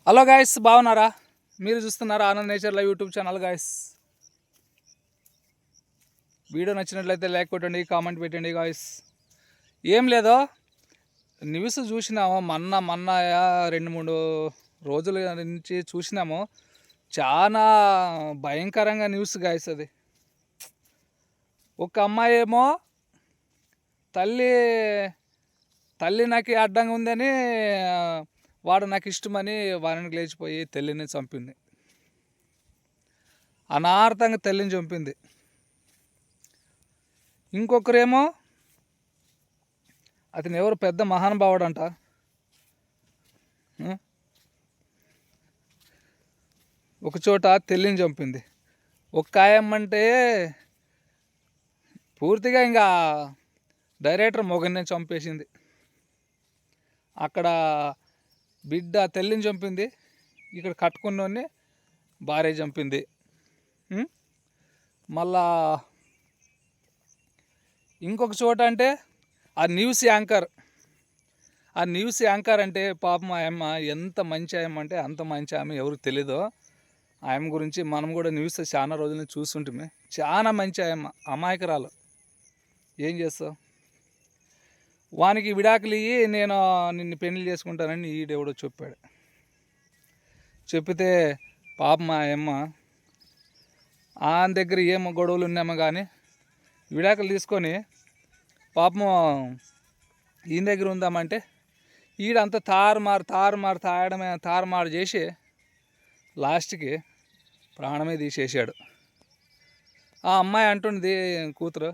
Hello guys, బాగున్నారా? మీరు చూస్తున్నారా Anand nature live YouTube channel. Guys, video నచ్చినట్లయితే లైక్ కొట్టండి, కామెంట్ పెట్టండి. గాయస్, ఏం లేదో న్యూస్ చూసినాము, మొన్న 2-3 రోజుల నుంచి చూసినాము. చాలా భయంకరంగా న్యూస్ గాయస్. అది ఒక అమ్మాయి ఏమో తల్లి నాకు అడ్డంగా ఉందని, వాడు నాకు ఇష్టమని వారిని లేచిపోయి తల్లిని చంపింది. అనార్థంగా తల్లిని చంపింది. ఇంకొకరేమో అతను ఎవరు పెద్ద మహానుభావుడు అంట. ఒక చోట తల్లిని చంపింది. ఒక ఆయమ్మంటే పూర్తిగా ఇంకా డైరెక్టర్ మొగన్నే చంపేసింది. అక్కడ బిడ్డ తల్లిని చంపింది, ఇక్కడ కట్టుకున్నోని భార్య చంపింది. మళ్ళా ఇంకొక చోట అంటే ఆ న్యూస్ యాంకర్ అంటే పాపం ఆయమ్మ ఎంత మంచి ఆయమ్మ అంటే అంత మంచి ఆమె, ఎవరికి తెలీదో ఆయమ్మ గురించి. మనం కూడా న్యూస్ చాలా రోజుల నుంచి చూస్తుంటే చాలా మంచి ఆయమ్మ, అమాయకురాలు. ఏం చేస్తావు? వానికి విడాకులు ఇయ్యి నేను నిన్ను పెళ్లి చేసుకుంటానని ఈడెవడో చెప్పాడు. చెప్పితే పాపం మా అమ్మ ఆయన దగ్గర ఏమో గొడవలు ఉన్నామో కానీ విడాకులు తీసుకొని పాపం ఈయన దగ్గర ఉందామంటే ఈడంతా తారుమారు చేసి లాస్ట్కి ప్రాణమే తీసేసాడు. ఆ అమ్మాయి అంటుంది, కూతురు,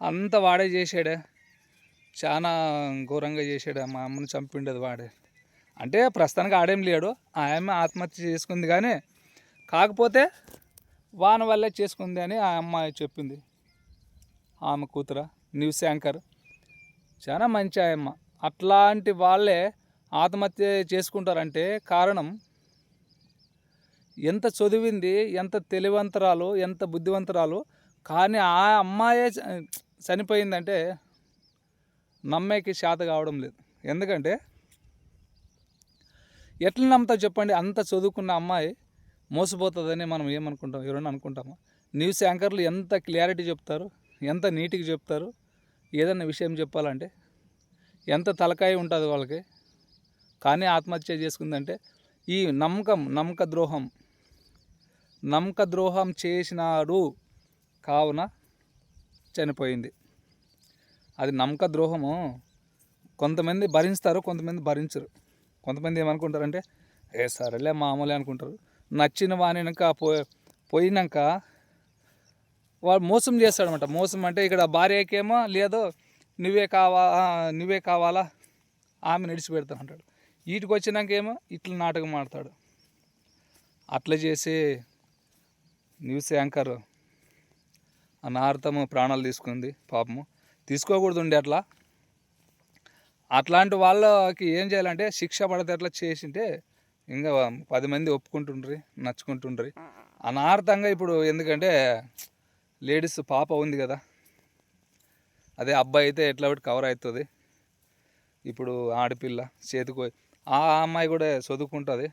అంతా వాడే చేసాడే, చాలా ఘోరంగా చేసాడు, మా అమ్మని చంపిండేది వాడే అంటే. ప్రస్తుతానికి ఆడేం లేడు, ఆ అమ్మాయి ఆత్మహత్య చేసుకుంది. కానీ కాకపోతే వాని వల్లే చేసుకుంది అని ఆ అమ్మాయి చెప్పింది. ఆమె కూతుర న్యూస్ యాంకర్, చాలా మంచి ఆయమ్మ. అట్లాంటి వాళ్ళే ఆత్మహత్య చేసుకుంటారంటే కారణం ఎంత చదివింది, ఎంత తెలివంతరాలు, ఎంత బుద్ధివంతరాలు. కానీ ఆ అమ్మాయే చనిపోయిందంటే నమ్మేకి శాత కావడం లేదు. ఎందుకంటే ఎట్లా నమ్ముతావు చెప్పండి? అంత చదువుకున్న అమ్మాయి మోసపోతుందని మనం ఏమనుకుంటాం? ఎవరైనా అనుకుంటామా? న్యూస్ యాంకర్లు ఎంత క్లారిటీ చెప్తారు, ఎంత నీట్గా చెప్తారు. ఏదన్నా విషయం చెప్పాలంటే ఎంత తలకాయ ఉంటుంది వాళ్ళకి. కానీ ఆత్మహత్య చేసుకుందంటే ఈ నమ్మక ద్రోహం చేసినాడు కావున చనిపోయింది. అది నమ్మక ద్రోహము. కొంతమంది భరిస్తారు, కొంతమంది భరించరు. కొంతమంది ఏమనుకుంటారంటే సరేలే మామూలే అనుకుంటారు. నచ్చిన వానినాక పోయినాక వాడు మోసం చేస్తాడనమాట. మోసం అంటే ఇక్కడ భార్యకేమో లేదో నువ్వే కావాలా ఆమె నడిచిపెడతాను అంటాడు. వీటికి వచ్చినాక ఏమో ఇట్లా నాటకం ఆడతాడు. అట్లా చేసి న్యూస్ యాంకర్ అనార్థము ప్రాణాలు తీసుకుంది. పాపము తీసుకోకూడదు ఉండే అట్లా. అట్లాంటి వాళ్ళకి ఏం చేయాలంటే శిక్ష పడితే అట్లా చేసింటే ఇంకా 10 మంది ఒప్పుకుంటుండ్రి, నచ్చుకుంటుండ్రి. అనార్థంగా ఇప్పుడు ఎందుకంటే లేడీస్ పాప ఉంది కదా, అదే అబ్బాయి అయితే ఎట్లా ఒకటి కవర్ అవుతుంది. ఇప్పుడు ఆడపిల్ల చేతికి ఆ అమ్మాయి కూడా చదువుకుంటుంది,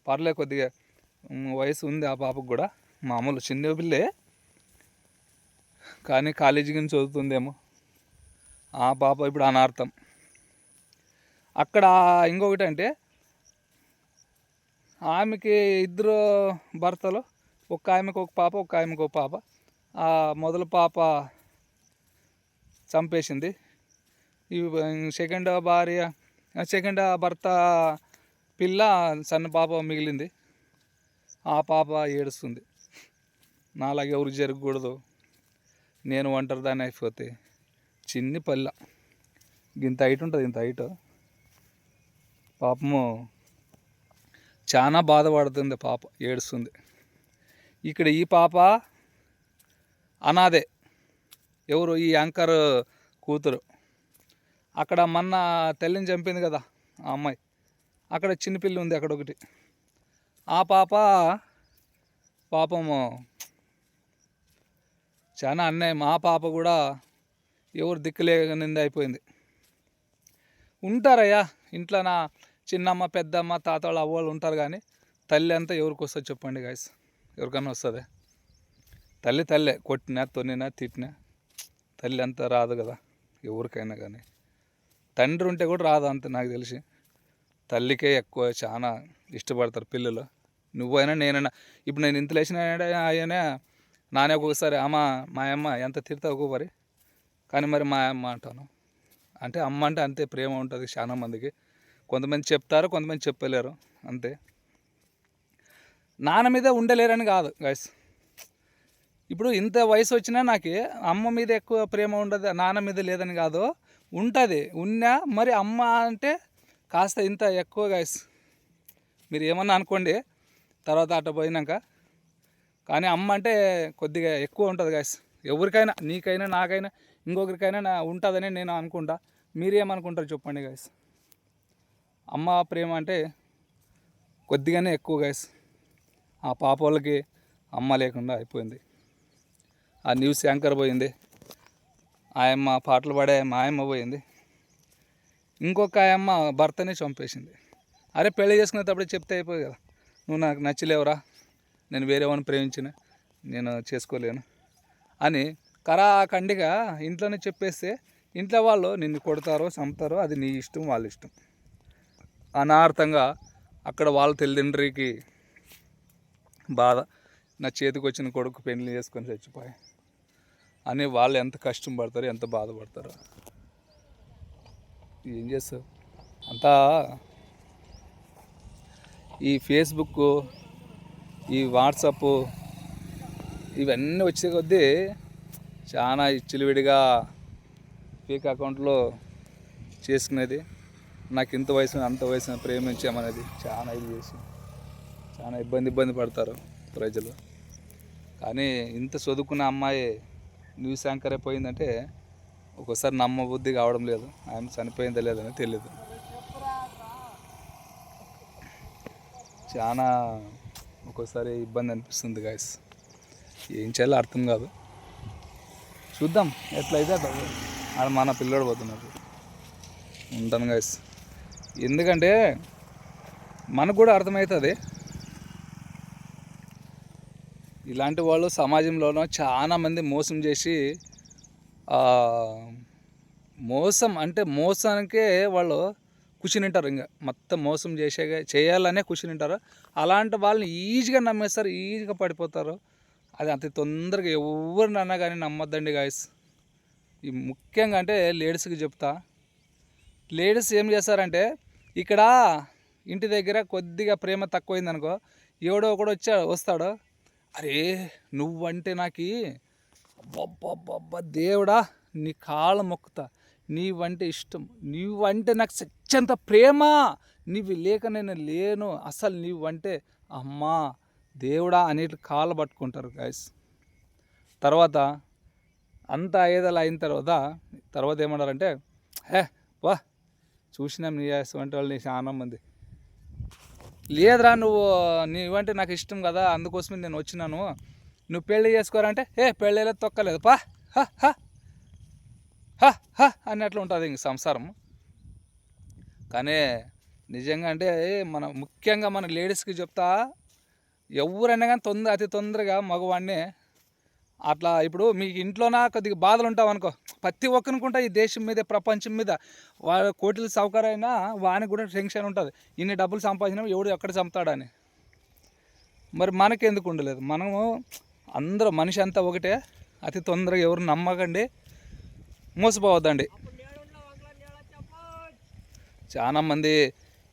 పర్లే, కొద్దిగా వయసు ఉంది ఆ పాపకు కూడా. మామూలు చిన్న పిల్లే కానీ కాలేజీ నుంచి చదువుతుందేమో ఆ పాప. ఇప్పుడు అనార్థం. అక్కడ ఇంకొకటి అంటే ఆమెకి 2 భర్తలు, ఒక ఆమెకు ఒక పాప, ఒక ఆమెకు ఒక పాప. ఆ మొదటి పాప చంపేసింది. ఈ సెకండ్ భర్త పిల్ల సన్న పాప మిగిలింది. ఆ పాప ఏడుస్తుంది, నాలాగే ఎవరు జరగకూడదు, నేను ఒంటరిదాన్ని అయిపోతే. చిన్ని పల్లె, ఇంత హైట్ ఉంటుంది, ఇంత హైట్. పాపము చాలా బాధపడుతుంది, పాప ఏడుస్తుంది. ఇక్కడ ఈ పాప అనాథే. ఎవరు? ఈ యాంకర్ కూతురు. అక్కడ మొన్న తల్లిని చంపింది కదా ఆ అమ్మాయి, అక్కడ చిన్నపిల్లి ఉంది అక్కడ ఒకటి. ఆ పాపము చాలా అన్యాయం. ఆ పాప కూడా ఎవరు దిక్కులేనింది అయిపోయింది. ఉంటారయ్యా ఇంట్లో. చిన్నమ్మ పెద్దమ్మ తాత వాళ్ళు అవ్వాళ్ళు ఉంటారు, కానీ తల్లి అంతా ఎవరికి వస్తుంది చెప్పండి గాయస్? ఎవరికన్నా వస్తుంది? తల్లే కొట్టినా తొన్నినా తిట్టినా తల్లి అంతా రాదు కదా ఎవరికైనా. కానీ తండ్రి ఉంటే కూడా రాదు అంత నాకు తెలిసి. తల్లికే ఎక్కువ చాలా ఇష్టపడతారు పిల్లలు. నువ్వైనా నేనైనా. ఇప్పుడు నేను ఇంత లేచిన అయినా నానే ఒక్కొక్కసారి మా అమ్మ ఎంత తిడతా ఒక్కొక్కరి, కానీ మరి మా అమ్మ అంటాను. అంటే అమ్మ అంటే అంతే ప్రేమ ఉంటుంది చాలా మందికి. కొంతమంది చెప్తారు, కొంతమంది చెప్పలేరు అంతే. నాన్న మీద ఉండలేరని కాదు గైస్. ఇప్పుడు ఇంత వయసు వచ్చినా నాకు అమ్మ మీద ఎక్కువ ప్రేమ ఉండదు, నాన్న మీద లేదని కాదు, ఉంటుంది. ఉన్నా మరి అమ్మ అంటే కాస్త ఇంత ఎక్కువ గైస్. మీరు ఏమన్నా అనుకోండి తర్వాత అట్ట పోయినాక, కానీ అమ్మ అంటే కొద్దిగా ఎక్కువ ఉంటుంది గైస్. ఎవరికైనా, నీకైనా నాకైనా ఇంకొకరికైనా ఉంటుందని నేను అనుకుంటా. మీరేమనుకుంటారు చెప్పండి గైస్? అమ్మ ప్రేమ అంటే కొద్దిగానే ఎక్కువ గైస్. ఆ పాప వాళ్ళకి అమ్మ లేకుండా అయిపోయింది. ఆ న్యూస్ యాంకర్ పోయింది, ఆయమ్మ పాటలు పాడే మా ఆయమ్మ పోయింది, ఇంకొక ఆయమ్మ భర్తనే చంపేసింది. అరే పెళ్లి చేసుకునేటప్పుడు చెప్తే అయిపోయి కదా, నువ్వు నాకు నచ్చలేవురా, నేను వేరే వాడిని ప్రేమించిన, నేను చేసుకోలేను అని కరాఖండిగా ఇంట్లోనే చెప్పేస్తే ఇంట్లో వాళ్ళు నిన్ను కొడతారో చంపుతారో అది నీ ఇష్టం, వాళ్ళ ఇష్టం. అనార్థంగా అక్కడ వాళ్ళ తల్లిదండ్రికి బాధ, నా చేతికి వచ్చిన కొడుకు పెళ్లి చేసుకొని చచ్చిపోయి అని వాళ్ళు ఎంత కష్టం పడతారో, ఎంత బాధపడతారో. ఏం చేస్తారు అంతా ఈ ఫేస్బుక్, ఈ వాట్సాప్ ఇవన్నీ వచ్చే కొద్దీ చాలా ఇచ్చిలివిడిగా ఫేక్ అకౌంట్లో చేసుకునేది. నాకు ఇంత వయసు అంత వయసు ప్రేమించామనేది చాలా ఇది చేసి చాలా ఇబ్బంది పడతారు ప్రజలు. కానీ ఇంత చదువుకున్న అమ్మాయి న్యూస్ యాంకర్ అయిపోయిందంటే ఒక్కోసారి నమ్మబుద్ధి కావడం లేదు. ఆమె చనిపోయిందా లేదని తెలియదు. చాలా ఒక్కోసారి ఇబ్బంది అనిపిస్తుంది గాయస్. ఏం చేయాలో అర్థం కాదు. చూద్దాం ఎట్లయితే అట్లా. మన పిల్లోడు పోతున్నారు. ఉంటాను గాయస్. ఎందుకంటే మనకు కూడా అర్థమవుతుంది ఇలాంటి వాళ్ళు సమాజంలోనూ చాలామంది మోసం చేసి, మోసం అంటే మోసానికే వాళ్ళు కూర్చునింటారు. ఇంకా మొత్తం మోసం చేయాలనే కూర్చునింటారు. అలాంటి వాళ్ళని ఈజీగా నమ్మేస్తారు, ఈజీగా పడిపోతారు. అది అతి తొందరగా ఎవరినన్నా కానీ నమ్మొద్దండి గాయస్. ఈ ముఖ్యంగా అంటే లేడీస్కి చెప్తా. లేడీస్ ఏం చేస్తారంటే ఇక్కడ ఇంటి దగ్గర కొద్దిగా ప్రేమ తక్కువైందనుకో, ఎవడో ఒకడు వస్తాడు, అరే నువ్వంటే నాకు అబ్బబ్బబ్బబ్బ దేవుడా నీ కాళ్ళ మొక్కుతా, నీవంటే ఇష్టం, నీవంటే నాకు సత్యంత ప్రేమ, నీవు లేక నేను లేను, అసలు నీవంటే అమ్మా దేవుడా అనేటి కాళ్ళు పట్టుకుంటారు గాయస్. తర్వాత అంతా ఐదలు అయిన తర్వాత ఏమన్నారంటే, హే వా చూసినాం నీ వంటి వాళ్ళు, నీ చాలా మంది లేదురా నీవంటే నాకు ఇష్టం కదా, అందుకోసమే నేను వచ్చినాను, నువ్వు పెళ్ళి చేసుకోరంటే పెళ్ళిలో తొక్కలేదు పా హ హ హ హ అన్నట్లు ఉంటుంది ఇంక సంసారం. కానీ నిజంగా అంటే ముఖ్యంగా మన లేడీస్కి చెప్తా, ఎవరైనా కానీ అతి తొందరగా మగవాడిని అట్లా. ఇప్పుడు మీకు ఇంట్లోనా కొద్దిగా బాధలు ఉంటావు అనుకో, ప్రతి ఒక్కరినుకుంటా ఈ దేశం మీద ప్రపంచం మీద కోట్ల సౌకర్యమైనా వానికి కూడా టెన్షన్ ఉంటుంది, ఇన్ని డబ్బులు సంపాదించినా ఎవడు ఎక్కడ చంపుతాడని. మరి మనకెందుకు ఉండలేదు? మనము అందరూ మనిషి అంతా ఒకటే. అతి తొందరగా ఎవరు నమ్మకండి, మోసపోవద్దండి. చాలామంది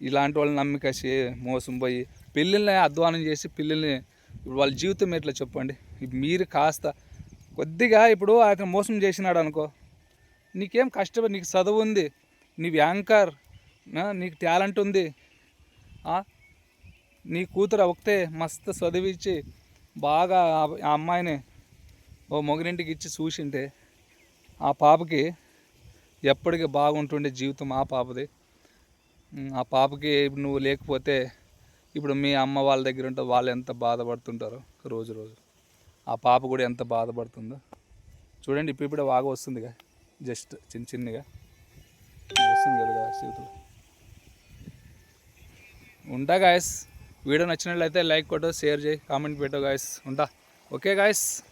ఇలాంటి వాళ్ళు నమ్మికేసి మోసం పోయి పిల్లల్ని అధ్వానం చేసి పిల్లల్ని ఇప్పుడు వాళ్ళ జీవితం ఎట్లా చెప్పండి? మీరు కాస్త కొద్దిగా ఇప్పుడు అతను మోసం చేసినాడు అనుకో, నీకేం కష్టం, నీకు చదువు ఉంది, నీవు యాంకర్, నీకు టాలెంట్ ఉంది, నీ కూతురు ఒకతే మస్తు చదివించి బాగా ఆ అమ్మాయిని ఓ మొగరింటికి ఇచ్చి చూసింటే ఆ పాపకి ఎప్పటికీ బాగుంటుండే జీవితం ఆ పాపది. ఆ పాపకి నువ్వు లేకపోతే ఇప్పుడు మీ అమ్మ వాళ్ళ దగ్గర ఉంటే వాళ్ళు ఎంత బాధపడుతుంటారో రోజు. ఆ పాప కూడా ఎంత బాధపడుతుందో చూడండి. ఇప్పుడే బాగా వస్తుందిగా, జస్ట్ చిన్నగా వస్తుంది కదా చేతులు. ఉంటా గాయస్. వీడియో నచ్చినట్లయితే లైక్ కొట్టు, షేర్ చేయి, కామెంట్ పెట్టు గాయస్. ఉంటా. Okay guys.